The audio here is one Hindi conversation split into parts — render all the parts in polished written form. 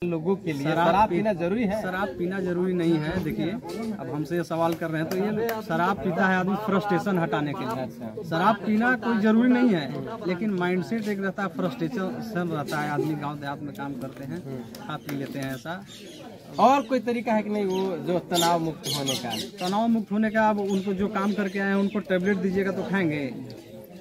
लोगों के लिए शराब पीना जरूरी है? शराब पीना जरूरी नहीं है। देखिए, अब हमसे ये सवाल कर रहे हैं तो ये शराब पीता है आदमी फ्रस्ट्रेशन हटाने के लिए। अच्छा। शराब पीना कोई जरूरी नहीं है, लेकिन माइंडसेट एक रहता है, फ्रस्ट्रेशन रहता है। आदमी गांव देहात में काम करते हैं, खा पी लेते हैं ऐसा। और कोई तरीका है कि नहीं वो जो तनाव मुक्त होने का? तनाव मुक्त होने का, अब उनको जो काम करके आए हैं उनको टेबलेट दीजिएगा तो खाएंगे।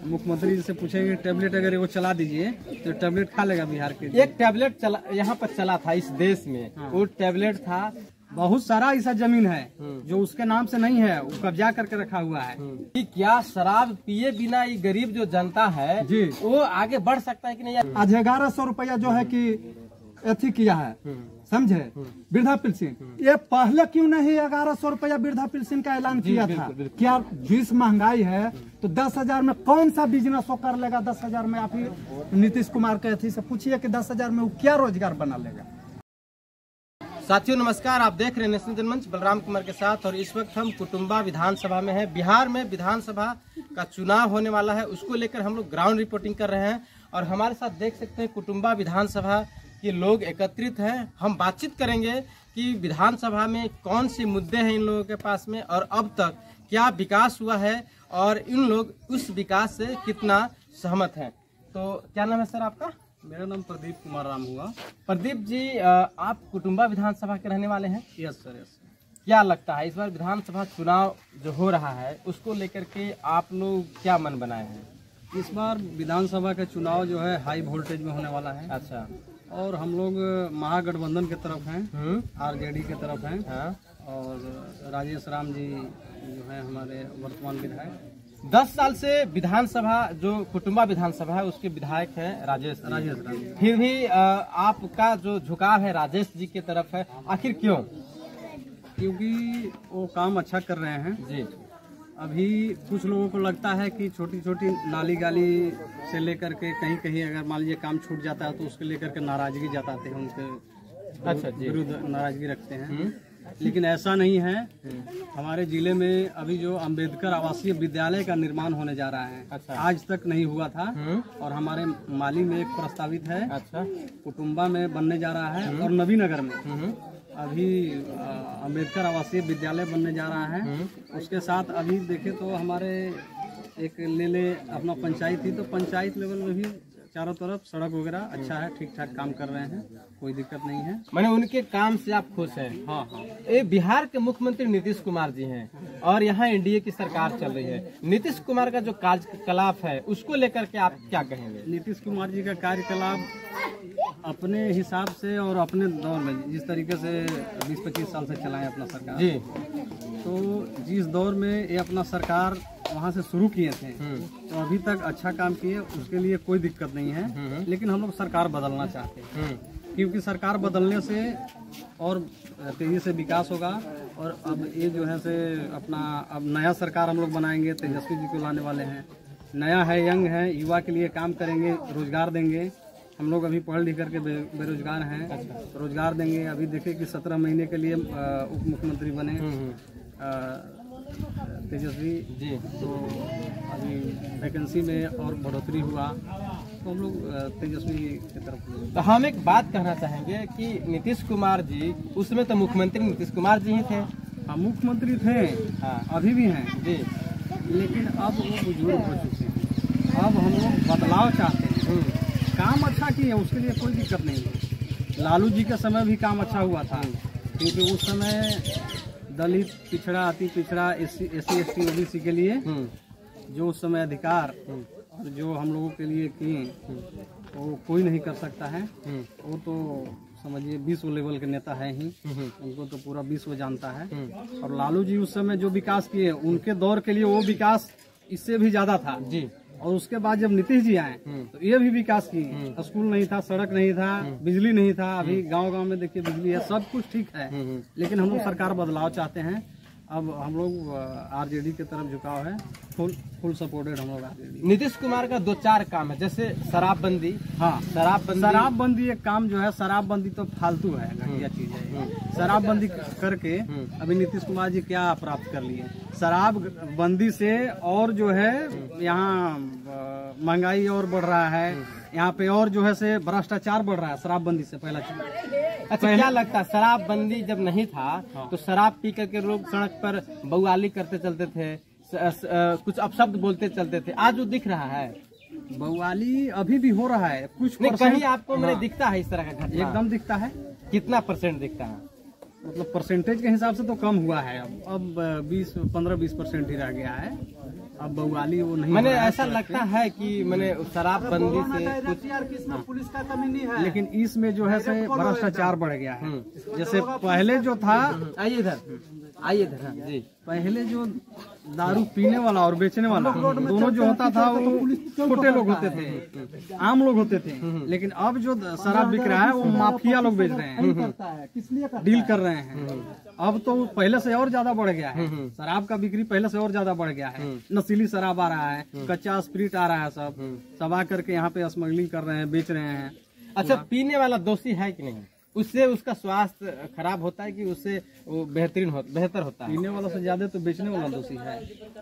मुख्यमंत्री जी से पूछेंगे टेबलेट अगर वो चला दीजिए तो टेबलेट खा लेगा बिहार के। एक टेबलेट चला यहाँ पर चला था इस देश में। हाँ। वो टेबलेट था, बहुत सारा ऐसा जमीन है जो उसके नाम से नहीं है, वो कब्जा करके रखा हुआ है। कि क्या शराब पिए बिना ये गरीब जो जनता है जी, वो आगे बढ़ सकता है कि नहीं? आज 1100 रुपया जो है कि अथी किया है, समझे, वृद्धा पेंशन। ये पहले क्यों नहीं 1100 रुपया वृद्धा पेंशन का ऐलान किया था? क्या जिस महंगाई है तो 10,000 में कौन सा बिजनेस वो कर लेगा? 10,000 में आप ही नीतीश कुमार के अथी से पूछिए कि 10,000 में वो क्या रोजगार बना लेगा? साथियों नमस्कार, आप देख रहे हैं नेशनल जनमंच बलराम कुमार के साथ। और इस वक्त हम कुटुम्बा विधानसभा में हैं। बिहार में विधानसभा का चुनाव होने वाला है, उसको लेकर हम लोग ग्राउंड रिपोर्टिंग कर रहे हैं। और हमारे साथ देख सकते हैं कुटुम्बा विधानसभा के लोग एकत्रित हैं। हम बातचीत करेंगे कि विधानसभा में कौन से मुद्दे हैं इन लोगों के पास में, और अब तक क्या विकास हुआ है, और इन लोग उस विकास से कितना सहमत हैं। तो क्या नाम है सर आपका? मेरा नाम प्रदीप कुमार राम हुआ। प्रदीप जी, आप कुटुम्बा विधानसभा के रहने वाले हैं? Yes sir, yes. क्या लगता है इस बार विधानसभा चुनाव जो हो रहा है उसको लेकर के आप लोग क्या मन बनाए हैं? इस बार विधानसभा का चुनाव जो है हाई वोल्टेज में होने वाला है। अच्छा। और हम लोग महागठबंधन की तरफ हैं, आरजेडी की तरफ हैं। हाँ। और राजेश राम जी जो है हमारे वर्तमान विधायक। 10 साल से विधानसभा जो कुटुम्बा विधानसभा है उसके विधायक है राजेश राम। फिर भी आपका जो झुकाव है राजेश जी की तरफ है, आखिर क्यों? क्योंकि वो काम अच्छा कर रहे हैं जी। अभी कुछ लोगों को लगता है कि छोटी छोटी नाली गाली से लेकर के कहीं कहीं अगर मान लीजिए काम छूट जाता है तो उसके लेकर के नाराजगी जताते हैं, उनके अच्छा जी, विरुद्ध नाराजगी रखते हैं। लेकिन ऐसा नहीं है। हमारे जिले में अभी जो अंबेडकर आवासीय विद्यालय का निर्माण होने जा रहा है, अच्छा, आज तक नहीं हुआ था। और हमारे माली में एक प्रस्तावित है, अच्छा, कुटुम्बा में बनने जा रहा है। और नवीनगर में अभी अंबेडकर आवासीय विद्यालय बनने जा रहा है। उसके साथ अभी देखे तो हमारे एक ले अपना पंचायत थी, तो पंचायत लेवल में भी चारों तरफ सड़क वगैरह अच्छा है, ठीक ठाक काम कर रहे हैं, कोई दिक्कत नहीं है। मैंने उनके काम से आप खुश हैं? हाँ हाँ। ये बिहार के मुख्यमंत्री नीतीश कुमार जी हैं और यहाँ एनडीए की सरकार चल रही है। नीतीश कुमार का जो कार्यकलाप है उसको लेकर के आप क्या कहेंगे? नीतीश कुमार जी का कार्यकलाप अपने हिसाब से और अपने दौर में जिस तरीके से 20-25 साल से चलाएं अपना सरकार जी, तो जिस दौर में ये अपना सरकार वहाँ से शुरू किए थे तो अभी तक अच्छा काम किए, उसके लिए कोई दिक्कत नहीं है। लेकिन हम लोग सरकार बदलना चाहते हैं, क्योंकि सरकार बदलने से और तेजी से विकास होगा। और अब ये जो है से अपना अब नया सरकार हम लोग बनाएंगे, तेजस्वी जी को लाने वाले हैं। नया है, यंग है, युवा के लिए काम करेंगे, रोजगार देंगे। हम लोग अभी पढ़ लिख करके बेरोजगार हैं, तो रोजगार देंगे। अभी देखे कि 17 महीने के लिए उप मुख्यमंत्री बने तेजस्वी जी, तो अभी वैकेंसी में और बढ़ोतरी हुआ, तो हम लोग तेजस्वी की तरफ। तो हम एक बात कहना चाहेंगे कि नीतीश कुमार जी उसमें तो मुख्यमंत्री नीतीश कुमार जी ही थे। हाँ, मुख्यमंत्री थे। हाँ, अभी भी हैं जी, लेकिन अब वो बुजुर्ग हो चुके हैं। अब हम लोग बदलाव चाहते हैं। काम अच्छा किए, उसके लिए कोई दिक्कत नहीं है। लालू जी के समय भी काम अच्छा हुआ था, क्योंकि उस समय दलित, पिछड़ा, अति पिछड़ा, SC ST OBC के लिए जो उस समय अधिकार और जो हम लोगों के लिए किए वो कोई नहीं कर सकता है। वो तो समझिए विश्व लेवल के नेता है ही, उनको तो पूरा विश्व जानता है। और लालू जी उस समय जो विकास किए, उनके दौर के लिए वो विकास इससे भी ज्यादा था जी। और उसके बाद जब नीतीश जी आए तो ये भी विकास किए। स्कूल नहीं था, सड़क नहीं था, बिजली नहीं था। अभी गांव-गांव में देखिए बिजली है, सब कुछ ठीक है। लेकिन हम लोग सरकार बदलाव चाहते हैं। अब हम लोग आरजेडी की तरफ झुकाव है, फुल सपोर्टेड हम लोग आरजेडी। नीतीश कुमार का 2-4 काम है, जैसे शराबबंदी। हाँ, शराबबंदी एक काम जो है, शराबबंदी तो फालतू है, घटिया चीज है। शराबबंदी करके अभी नीतीश कुमार जी क्या प्राप्त कर लिए? शराबबंदी से और जो है यहाँ महंगाई और बढ़ रहा है, यहाँ पे और जो है से भ्रष्टाचार बढ़ रहा है शराबबंदी से पहला चीज। अच्छा, क्या लगता है शराबबंदी जब नहीं था तो शराब पी करके लोग सड़क पर बवाली करते चलते थे, कुछ अपशब्द बोलते चलते थे, आज वो दिख रहा है? बवाली अभी भी हो रहा है कुछ नहीं, कहीं आपको मैंने दिखता है इस तरह का घटना? एकदम दिखता है। कितना % दिखता है? मतलब परसेंटेज के हिसाब से तो कम हुआ है, अब 15-20% ही रह गया है। अब बवाली वो नहीं, मैंने ऐसा लगता है कि मैंने शराबबंदी से कुछ पुलिस का कमी नहीं है, लेकिन इसमें जो है से भ्रष्टाचार बढ़ गया है। जैसे पहले जो था, आइए इधर, आइए इधर। हाँ जी, पहले जो दारू पीने वाला और बेचने वाला दोनों जो होता था वो छोटे लोग होते थे, आम लोग होते थे। लेकिन अब जो शराब बिक रहा है वो माफिया लोग बेच रहे हैं, डील कर रहे हैं। अब तो पहले से और ज्यादा बढ़ गया है, शराब का बिक्री पहले से और ज्यादा बढ़ गया है। नशीली शराब आ रहा है, कच्चा स्प्रिट आ रहा है, सब आ करके यहाँ पे स्मगलिंग कर रहे हैं, बेच रहे हैं। अच्छा, पीने वाला दोषी है कि नहीं? उससे उसका स्वास्थ्य खराब होता है कि उससे वो बेहतर होता है? पीने वाला से ज्यादा तो बेचने वाला दोषी है।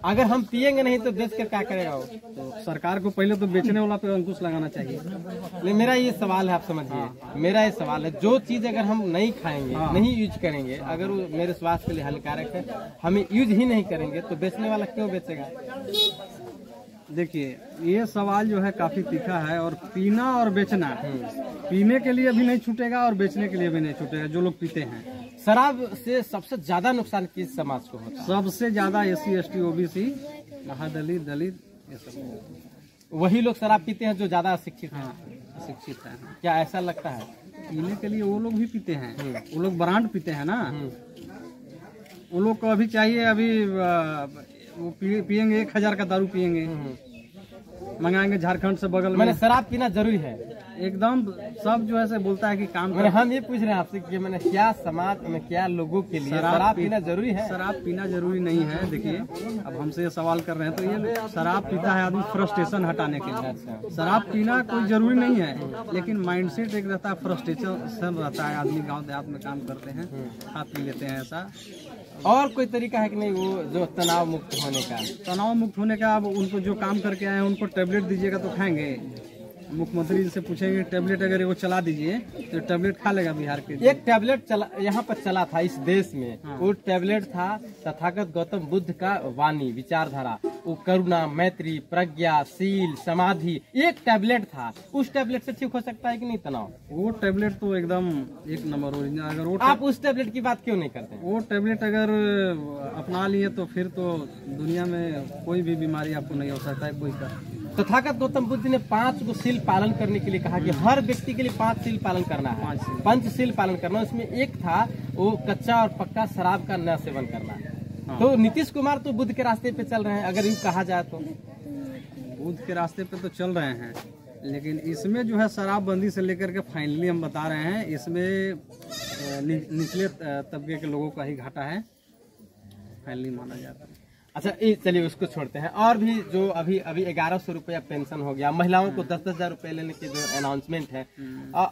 अगर हम पिएंगे नहीं तो बेच कर क्या करेगा वो? तो सरकार को पहले तो बेचने वाला पे अंकुश लगाना चाहिए। नहीं, मेरा ये सवाल है, आप समझिए, मेरा ये सवाल है, जो चीज अगर हम नहीं खाएंगे, नहीं यूज करेंगे, अगर वो मेरे स्वास्थ्य के लिए हानिकारक है, हमें यूज ही नहीं करेंगे तो बेचने वाला क्यों बेचेगा? देखिए, ये सवाल जो है काफी तीखा है। और पीना और बेचना, पीने के लिए भी नहीं छूटेगा और बेचने के लिए भी नहीं छूटेगा जो लोग पीते हैं। शराब से सबसे ज्यादा नुकसान किस समाज को होता है? सबसे ज्यादा SC ST OBC, महादलित, दलित, ये सब वही लोग शराब पीते हैं जो ज्यादा अशिक्षित हैं। अशिक्षित है। क्या ऐसा लगता है? पीने के लिए वो लोग भी पीते हैं, वो लोग ब्रांड पीते हैं ना। वो लोग को अभी चाहिए, अभी वो पियेंगे 1000 का दारू पियेंगे, मंगाएंगे झारखंड से बगल में। मैंने शराब पीना जरूरी है एकदम, सब जो है बोलता है कि काम मैंने हम ये पूछ रहे हैं आपसे कि मैंने क्या समाज में, क्या लोगों के लिए शराब पीना जरूरी है? शराब पीना जरूरी नहीं है। देखिए, अब हमसे ये सवाल कर रहे हैं तो ये शराब पीता है आदमी फ्रस्ट्रेशन हटाने के लिए। शराब पीना कोई जरूरी नहीं है, लेकिन माइंडसेट एक रहता है, फ्रस्ट्रेशन रहता है। आदमी गाँव देहात में काम करते हैं, खा पी लेते हैं। ऐसा और कोई तरीका है कि नहीं वो जो तनाव मुक्त होने का? तनाव मुक्त होने का, अब उनको जो काम करके आए हैं उनको टेबलेट दीजिएगा तो खाएंगे। मुख्यमंत्री जी से पूछेंगे टेबलेट अगर वो चला दीजिए तो टेबलेट खा लेगा बिहार के। एक टेबलेट यहाँ पर चला था इस देश में, वो टेबलेट था तथागत गौतम बुद्ध का वाणी, विचारधारा, वो करुणा, मैत्री, प्रज्ञा, शील, समाधि, एक टेबलेट था। उस टेबलेट से ठीक हो सकता है कि नहीं तनाव? वो टेबलेट तो एकदम एक नंबर ओरिजिनल। अगर वो आप उस टेबलेट की बात क्यों नहीं करते? वो टेबलेट अगर अपना लिए तो फिर तो दुनिया में कोई भी बीमारी आपको नहीं हो सकता है कोई का। तथागत गौतम बुद्ध ने 5 को शील पालन करने के लिए कहा कि हर व्यक्ति के लिए 5 शील पालन करना है, पंचशील पालन करना। उसमें एक था वो कच्चा और पक्का शराब का न सेवन करना। तो नीतीश कुमार तो बुद्ध के रास्ते पे चल रहे हैं, अगर यूँ कहा जाए तो। बुद्ध के रास्ते पे तो चल रहे हैं, लेकिन इसमें जो है शराबबंदी से लेकर के फाइनली हम बता रहे हैं, इसमें निचले तबके के लोगों का ही घाटा है, फाइनली माना जाता है। अच्छा, चलिए उसको छोड़ते हैं। और भी जो अभी 1100 रुपया पेंशन हो गया, महिलाओं को 10-10 हजार रुपए लेने की जो अनाउंसमेंट है,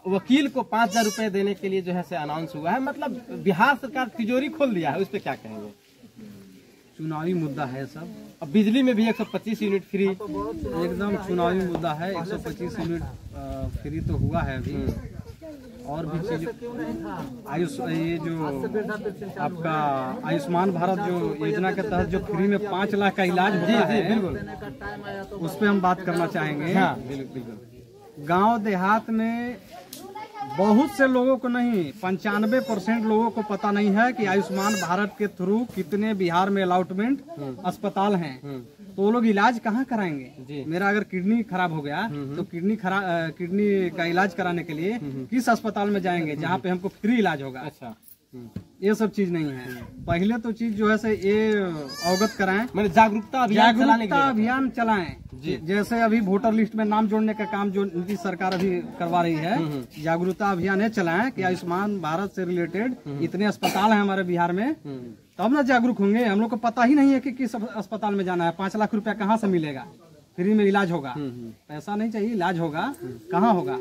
वकील को 5000 रुपए देने के लिए जो है अनाउंस हुआ है। मतलब बिहार सरकार तिजोरी खोल दिया है, उस पर क्या कहेंगे? चुनावी मुद्दा है सब। अब बिजली में भी 125 यूनिट फ्री, एकदम चुनावी मुद्दा है। 125 यूनिट फ्री तो हुआ है अभी, और भी चीज ये जो आपका आयुष्मान भारत जो योजना के तहत जो फ्री में 5 लाख का इलाज होता है, बिल्कुल उस पर हम बात करना चाहेंगे। हाँ, बिल्कुल। गांव देहात में बहुत से लोगों को नहीं, 95% लोगों को पता नहीं है कि आयुष्मान भारत के थ्रू कितने बिहार में अलॉटमेंट अस्पताल हैं। तो वो लोग इलाज कहाँ कराएंगे? मेरा अगर किडनी खराब हो गया तो किडनी का इलाज कराने के लिए किस अस्पताल में जाएंगे जहाँ पे हमको फ्री इलाज होगा? अच्छा, ये सब चीज नहीं है। पहले तो चीज जो है से ये अवगत कराएं, मैंने जागरूकता अभियान चलाएं। जैसे अभी वोटर लिस्ट में नाम जोड़ने का काम जो नीतीश सरकार अभी करवा रही है, जागरूकता अभियान है चलाएं कि आयुष्मान भारत से रिलेटेड इतने अस्पताल हैं हमारे बिहार में, तब ना जागरूक होंगे। हम लोग को पता ही नहीं है कि किस अस्पताल में जाना है, 5 लाख रुपया कहाँ से मिलेगा, फ्री में इलाज होगा? पैसा नहीं चाहिए, इलाज होगा, कहाँ होगा?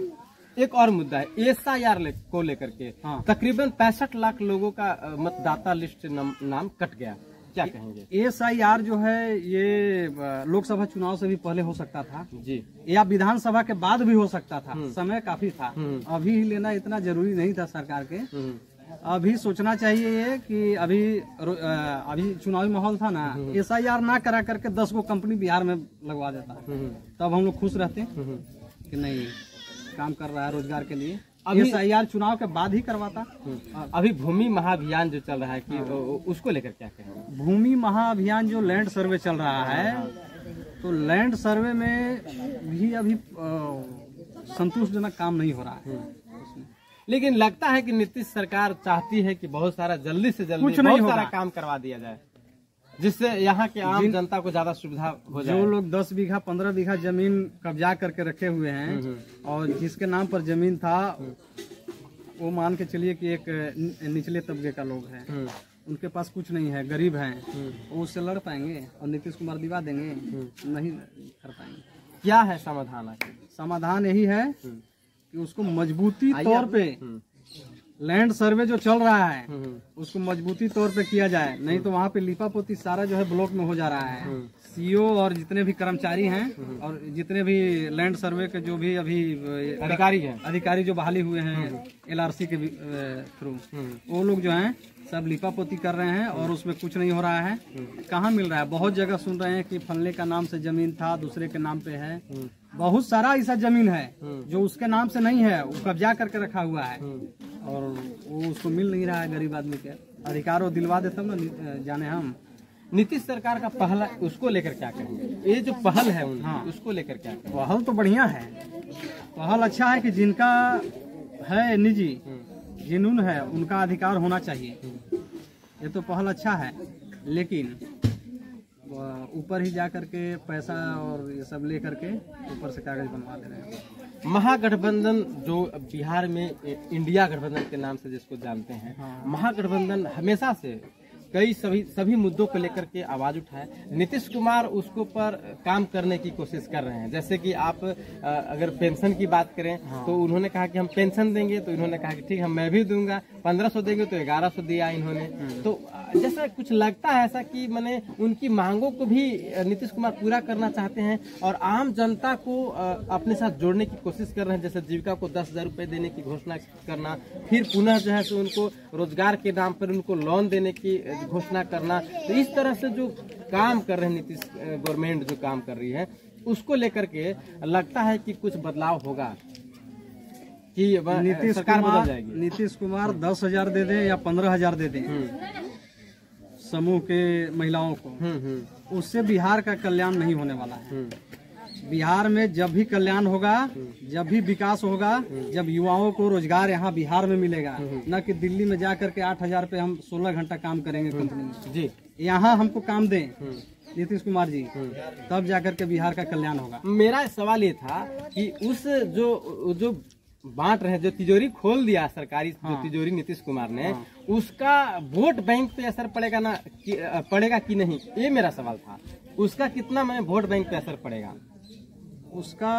एक और मुद्दा है SIR को लेकर के। तकरीबन 65 लाख लोगों का मतदाता लिस्ट नाम कट गया। क्या कहेंगे? SIR जो है ये लोकसभा चुनाव से भी पहले हो सकता था जी, या विधानसभा के बाद भी हो सकता था, समय काफी था। अभी ही लेना इतना जरूरी नहीं था सरकार के। अभी सोचना चाहिए कि अभी चुनावी माहौल था ना, SIR ना करा करके 10 गो कंपनी बिहार में लगवा देता, तब हम लोग खुश रहते कि नहीं काम कर रहा है रोजगार के लिए। SIR चुनाव के बाद ही करवाता। अभी भूमि महाअभियान जो चल रहा है कि उसको लेकर क्या कहेंगे? भूमि महाअभियान जो लैंड सर्वे चल रहा है, तो लैंड सर्वे में भी अभी संतोषजनक काम नहीं हो रहा है। लेकिन लगता है कि नीतीश सरकार चाहती है कि बहुत सारा जल्दी से जल्दी बहुत सारा काम करवा दिया जाए, जिससे यहाँ के आम जनता को ज्यादा सुविधा हो जाए। जो लोग 10 बीघा 15 बीघा जमीन कब्जा करके रखे हुए हैं और जिसके नाम पर जमीन था, वो मान के चलिए कि एक निचले तबके का लोग है, उनके पास कुछ नहीं है, गरीब हैं, वो उससे लड़ पाएंगे और नीतीश कुमार दिवा देंगे? नहीं कर पाएंगे। क्या है समाधान? समाधान यही है कि उसको मजबूती तौर पे लैंड सर्वे जो चल रहा है उसको मजबूती तौर पे किया जाए। नहीं तो वहाँ पे लिपापोती सारा जो है ब्लॉक में हो जा रहा है। CO और जितने भी कर्मचारी हैं और जितने भी लैंड सर्वे के जो भी अभी अधिकारी जो बहाली हुए हैं LRC के थ्रू, वो लोग जो हैं सब लिपापोती कर रहे हैं और उसमें कुछ नहीं हो रहा है। कहाँ मिल रहा है? बहुत जगह सुन रहे हैं कि फलने का नाम से जमीन था, दूसरे के नाम पे है। बहुत सारा ऐसा जमीन है जो उसके नाम से नहीं है, वो कब्जा करके रखा हुआ है और वो उसको मिल नहीं रहा है गरीब आदमी के। अधिकार वो दिलवा देते ना जाने हम। नीतीश सरकार का पहल, उसको लेकर क्या कहेंगे? ये जो पहल है उसको लेकर क्या कहेंगे? पहल तो बढ़िया है, पहल अच्छा है कि जिनका है निजी जिनून है उनका अधिकार होना चाहिए, ये तो पहल अच्छा है। लेकिन ऊपर ही जा करके पैसा और ये सब ले करके ऊपर से कागज बनवा दे रहे हैं। महागठबंधन जो बिहार में इंडिया गठबंधन के नाम से जिसको जानते हैं, महागठबंधन हमेशा से कई सभी मुद्दों को लेकर के आवाज उठाए। नीतीश कुमार उसको पर काम करने की कोशिश कर रहे हैं। जैसे कि आप अगर पेंशन की बात करें तो उन्होंने कहा कि हम पेंशन देंगे, तो इन्होंने कहा कि ठीक है मैं भी दूंगा। 1500 देंगे तो 1100 दिया इन्होंने। तो जैसा कुछ लगता है ऐसा कि मैंने उनकी मांगों को भी नीतीश कुमार पूरा करना चाहते हैं और आम जनता को अपने साथ जोड़ने की कोशिश कर रहे हैं। जैसे जीविका को 10,000 रुपए देने की घोषणा करना, फिर पुनः जो है उनको रोजगार के नाम पर उनको लोन देने की घोषणा करना। तो इस तरह से जो काम कर रहे हैं नीतीश गवर्नमेंट जो काम कर रही है, उसको लेकर के लगता है कि कुछ बदलाव होगा कि सरकार बदल जाएगी। नीतीश कुमार 10,000 दे दें या 15,000 दे दें समूह के महिलाओं को, उससे बिहार का कल्याण नहीं होने वाला है। बिहार में जब भी कल्याण होगा, जब भी विकास होगा, जब युवाओं को रोजगार यहाँ बिहार में मिलेगा, न कि दिल्ली में जा करके 8,000 पे हम 16 घंटा काम करेंगे कंपनी में। जी, यहाँ हमको काम दें नीतीश कुमार जी, तब जाकर के बिहार का कल्याण होगा। मेरा सवाल ये था कि उस जो बांट रहे, जो तिजोरी खोल दिया सरकारी जो तिजोरी नीतीश कुमार ने, उसका वोट बैंक पे असर पड़ेगा ना पड़ेगा कि नहीं, ये मेरा सवाल था। उसका कितना वोट बैंक पे असर पड़ेगा? उसका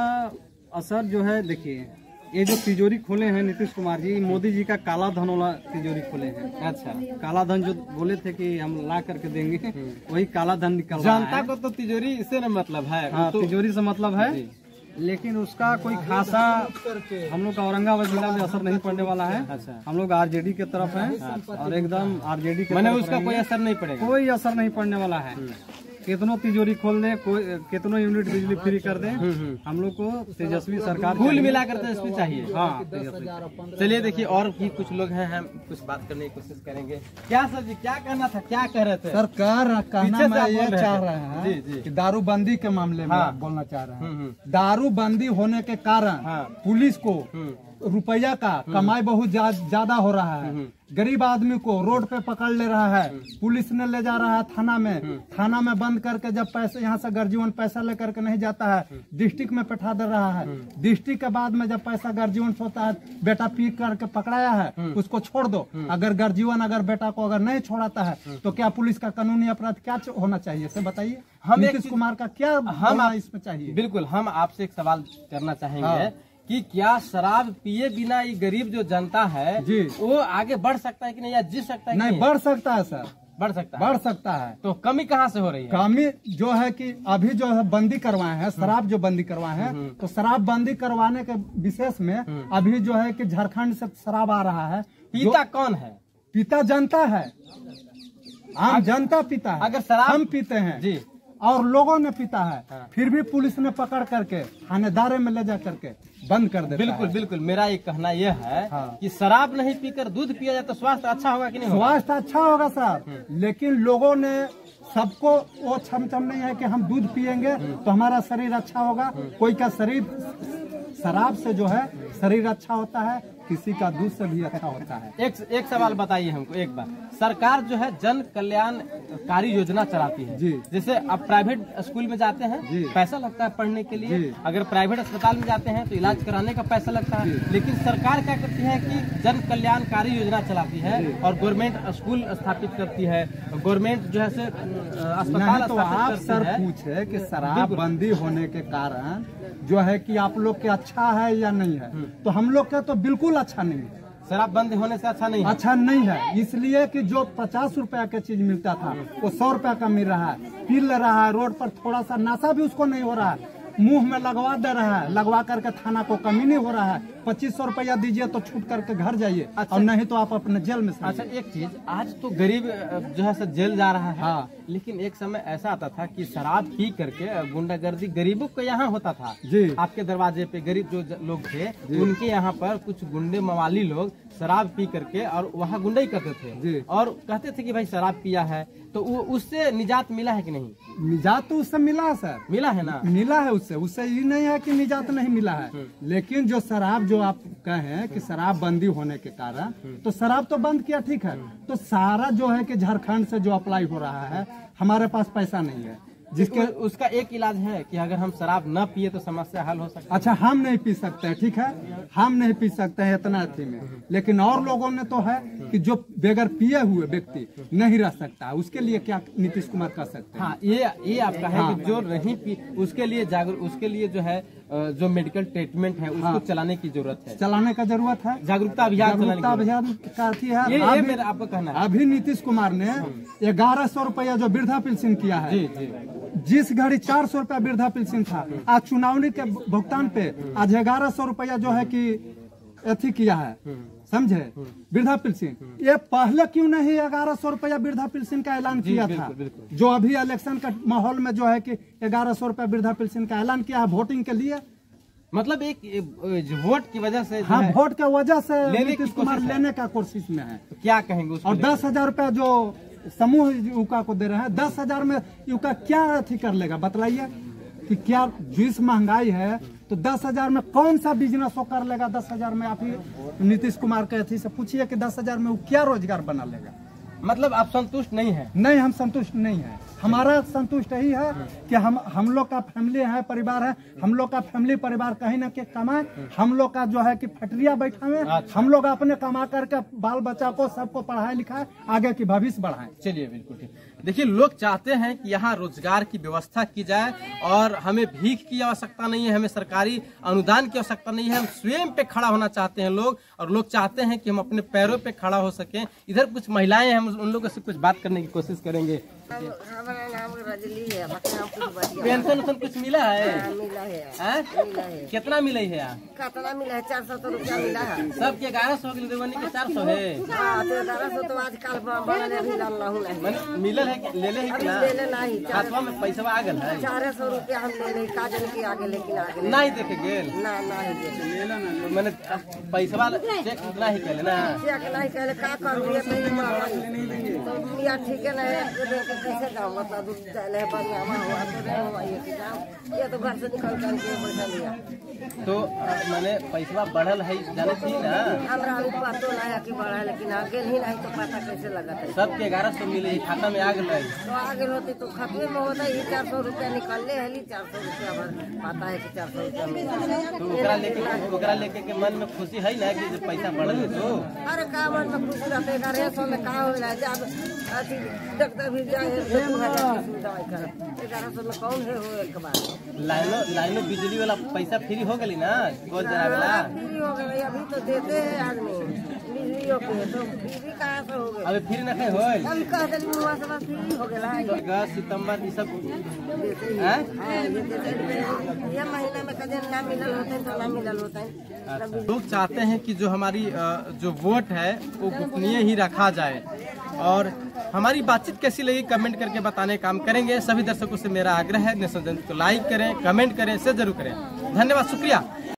असर जो है, देखिए ये जो तिजोरी खोले हैं नीतीश कुमार जी, मोदी जी का काला धन वाला तिजोरी खोले हैं। अच्छा, काला धन जो बोले थे कि हम ला करके देंगे, वही काला धन निकल रहा है। जनता को तो तिजोरी से न मतलब है। हाँ, तो तिजोरी से मतलब है, लेकिन उसका कोई खासा हम लोग का औरंगाबाद जिला में असर नहीं पड़ने वाला है। अच्छा, हम लोग RJD के तरफ हैं और एकदम RJD के मैंने उसका कोई असर नहीं पड़ेगा, कोई असर नहीं पड़ने वाला है। कितनों तिजोरी खोल दें, कितनों यूनिट बिजली फ्री कर दें, हम लोग को तेजस्वी सरकार कुल मिलाकर तेजस्वी चाहिए। हाँ, तेजस्वी। चलिए देखिए, और भी कुछ लोग हैं, हम कुछ बात करने की कोशिश करेंगे। क्या सर जी, क्या कहना था, क्या कह रहे थे? सरकार कहना मैं ये चाह रहे हैं जी कि दारूबंदी के मामले में बोलना चाह रहे हैं। दारूबंदी होने के कारण पुलिस को रुपया का कमाई बहुत ज्यादा हो रहा है। गरीब आदमी को रोड पे पकड़ ले रहा है, पुलिस ने ले जा रहा है थाना में बंद करके, जब पैसे यहाँ से गर्जीवन पैसा लेकर के नहीं जाता है, डिस्ट्रिक्ट में बैठा दे रहा है। डिस्ट्रिक्ट के बाद में जब पैसा गर्जीवन होता है, बेटा पी करके पकड़ाया है, उसको छोड़ दो। अगर गर्जीवन अगर बेटा को अगर नहीं छोड़ाता है तो क्या पुलिस का कानूनी अपराध क्या होना चाहिए, से बताइए। हम नीतीश कुमार का क्या हम इसमें चाहिए? बिल्कुल, हम आपसे एक सवाल करना चाहेंगे कि क्या शराब पिए बिना ये गरीब जो जनता है जी, वो आगे बढ़ सकता है कि नहीं, या जी सकता है? नहीं बढ़ सकता है सर, बढ़ सकता है। बढ़ सकता है। तो कमी कहाँ से हो रही है? कमी जो है कि अभी जो है बंदी करवाए हैं, शराब जो बंदी करवाए हैं, तो शराब बंदी करवाने के विशेष में अभी जो है कि झारखंड से शराब आ रहा है। पीता कौन है? पीता जनता है, आम जनता पीता है। अगर शराब हम पीते हैं जी और लोगों ने पीता है, हाँ। फिर भी पुलिस ने पकड़ करके थानेदारे में ले जा करके बंद कर देता बिल्कुल है। बिल्कुल। मेरा एक कहना यह है हाँ। कि शराब नहीं पीकर दूध पिया जाए तो स्वास्थ्य अच्छा होगा कि नहीं होगा? स्वास्थ्य अच्छा होगा सर, लेकिन लोगों ने सबको वो क्षमता नहीं है कि हम दूध पिएंगे तो हमारा शरीर अच्छा होगा। कोई का शरीर शराब से जो है शरीर अच्छा होता है, किसी का दूध से भी अच्छा होता है। एक सवाल बताइए हमको एक बार। सरकार जो है जन कल्याणकारी योजना चलाती है जी। जैसे अब प्राइवेट स्कूल में जाते हैं जी। पैसा लगता है पढ़ने के लिए, जी। अगर प्राइवेट अस्पताल में जाते हैं तो इलाज कराने का पैसा लगता है, लेकिन सरकार क्या करती है कि जन कल्याणकारी योजना चलाती है और गवर्नमेंट स्कूल स्थापित करती है, गवर्नमेंट जो है से अस्पताल नहीं तो आप स्थापित सर करती है। पूछे कि शराब बंदी होने के कारण जो है कि आप लोग के अच्छा है या नहीं है, तो हम लोग का तो बिल्कुल अच्छा नहीं है। शराब बंद होने से अच्छा नहीं है। अच्छा नहीं है, इसलिए कि जो 50 रुपया का चीज मिलता था वो 100 रुपया का मिल रहा है, पी ले रहा है, रोड पर थोड़ा सा नशा भी उसको नहीं हो रहा है, मुंह में लगवा दे रहा है, लगवा करके थाना को कमी नहीं हो रहा है। 2500 रुपया दीजिए तो छूट करके घर जाइए, और नहीं तो आप अपने जेल में। अच्छा एक चीज, आज तो गरीब जो है जेल जा रहा है, हाँ। लेकिन एक समय ऐसा आता था कि शराब पी करके गुंडागर्दी गरीबों के यहाँ होता था जी। आपके दरवाजे पे गरीब जो लोग थे उनके यहाँ पर कुछ गुंडे मवाली लोग शराब पी करके और वहाँ गुंडाई करते थे जी। और कहते थे कि भाई शराब पिया है, तो वो उससे निजात मिला है कि नहीं? निजात तो उससे मिला है सर, मिला है ना? मिला है उससे ये नहीं है कि निजात नहीं मिला है, लेकिन जो शराब जो आप कहें कि शराब बंदी होने के कारण, तो शराब तो बंद किया ठीक है, तो सारा जो है कि झारखंड से जो अप्लाई हो रहा है, हमारे पास पैसा नहीं है जिसके उसका एक इलाज है कि अगर हम शराब न पिए तो समस्या हल हो सकती है। अच्छा हम नहीं पी सकते हैं, ठीक है, हम नहीं पी सकते हैं इतना अथी में, लेकिन और लोगों ने तो है कि जो बगैर पिए हुए व्यक्ति नहीं रह सकता, उसके लिए क्या नीतीश कुमार कर सकते हैं? हाँ ये आपका है कि जो नहीं पी उसके लिए जो है जो मेडिकल ट्रीटमेंट है उसको चलाने की जरूरत है, चलाने का जरूरत है, जागरूकता अभियान अभियान का अथी है। ये मेरा आपको कहना है। अभी नीतीश कुमार ने 1100 रुपया जो वृद्धा पेंशन किया है, जिस घड़ी 400 रुपया वृद्धा पेंशन था, आज चुनावी के भुगतान पे आज 1100 रुपया जो है कि अथी किया है, समझे, वृद्धा पेंशन। ये पहले क्यों नहीं 1100 रुपया वृद्धा पेंशन का ऐलान किया था? जो अभी इलेक्शन का माहौल में जो है कि 1100 रुपया वृद्धा पेंशन का ऐलान किया है वोटिंग के लिए, मतलब एक वोट की वजह से हाँ, वोट के वजह से लेने नीतीश कुमार लेने का कोशिश में है। तो क्या कहेंगे उसको? और 10,000 रुपया जो समूह युवका को दे रहे हैं, 10,000 में युवका क्या अथी कर लेगा बताइए कि क्या जिस महंगाई है तो 10,000 में कौन सा बिजनेस वो कर लेगा? 10,000 में आप ही नीतीश कुमार के अथी से पूछिए कि 10,000 में वो क्या रोजगार बना लेगा? मतलब आप संतुष्ट नहीं है? नहीं, हम संतुष्ट नहीं है। हमारा संतुष्ट यही है कि हम लोग का फैमिली है, परिवार है, हम लोग का फैमिली परिवार कहीं ना कहीं कमाए, हम लोग का जो है कि फैक्ट्रिया बैठाए, अच्छा। हम लोग अपने कमा करके बाल बच्चा को सबको पढ़ाए लिखाए, आगे की भविष्य बढ़ाए। चलिए बिल्कुल ठीक। देखिए लोग चाहते हैं कि यहाँ रोजगार की व्यवस्था की जाए और हमें भीख की आवश्यकता नहीं है, हमें सरकारी अनुदान की आवश्यकता नहीं है, हम स्वयं पे खड़ा होना चाहते हैं लोग, और लोग चाहते हैं कि हम अपने पैरों पे खड़ा हो सकें। इधर कुछ महिलाएं हैं, हम उन लोगों से कुछ बात करने की कोशिश करेंगे। हमारा नाम रजली है, नाम कुछ बढ़िया पेंशन उसन कुछ मिला है? मिला है। हैं? मिला है। कितना मिला है यार? कितना मिला है? 400 रुपया मिला है। सबके 1100 के देवनी के 400 है। हाँ, तो 1100 तो आजकल बढ़ल अभी लाना हूँ नहीं। मन मिलल है कि ले ले है कि ना? ले ले नहीं, हाथवा में पैसा आ गल है? 400 रुपया हम ले ले काजल के आगे, लेकिन आगे नहीं देखे गेल ना नहीं दे। मैंने पैसा चेक उतना ही कहले ना? चेक नहीं कहले का करूँ, ये तो मियाँ ठीक है नहीं, कैसे जाऊँ? मतलब दूध जाए है बढ़िया हुआ तो नहीं हुआ, ये तो घर से निकल करके पैसा लिया तो मैंने पैसा बढ़ल है जाने थी ना? हमरा अभी पतो नहीं कि बढ़ा है, लेकिन आगे ही नहीं तो पता कैसे लगा था। सबके 1100 मिले खाता में आ गए तो आगे होती तो खतरे में होता ही 400 रुपया निकाल ले हली, 400 रुपया पता है कि 400 रुपया मिला। तो ओकरा लेके के मन में खुशी है ना कि जो पैसा बढ़ल है? तो अरे का मन में खुशी रहते 1100 में का हो रहा जब अथी डॉक्टर भी जाए 2,000 कर 1100 में कौन है हो एक बार। लाइनो बिजली वाला पैसा फ्री हो गई ना, गोल जरा वाला फ्री हो गई, अभी तो देते हैं आदमी बिजली फ्री हो गए तो फ्री कहाँ से हो गए? अबे फिर न होल हम कह दिल मुआ से बस फ्री हो गया। अगस्त सितंबर ये सब हाँ, ये महीना में कदम ना मिलल होते तो ना मिलल होता है। लोग चाहते हैं कि जो हमारी जो वोट है वो गोपनीय ही रखा जाए और हमारी बातचीत कैसी लगी कमेंट करके बताने का काम करेंगे। सभी दर्शकों से मेरा आग्रह है नेशनल जनता को लाइक करें, कमेंट करें, शेयर जरूर करें। धन्यवाद, शुक्रिया।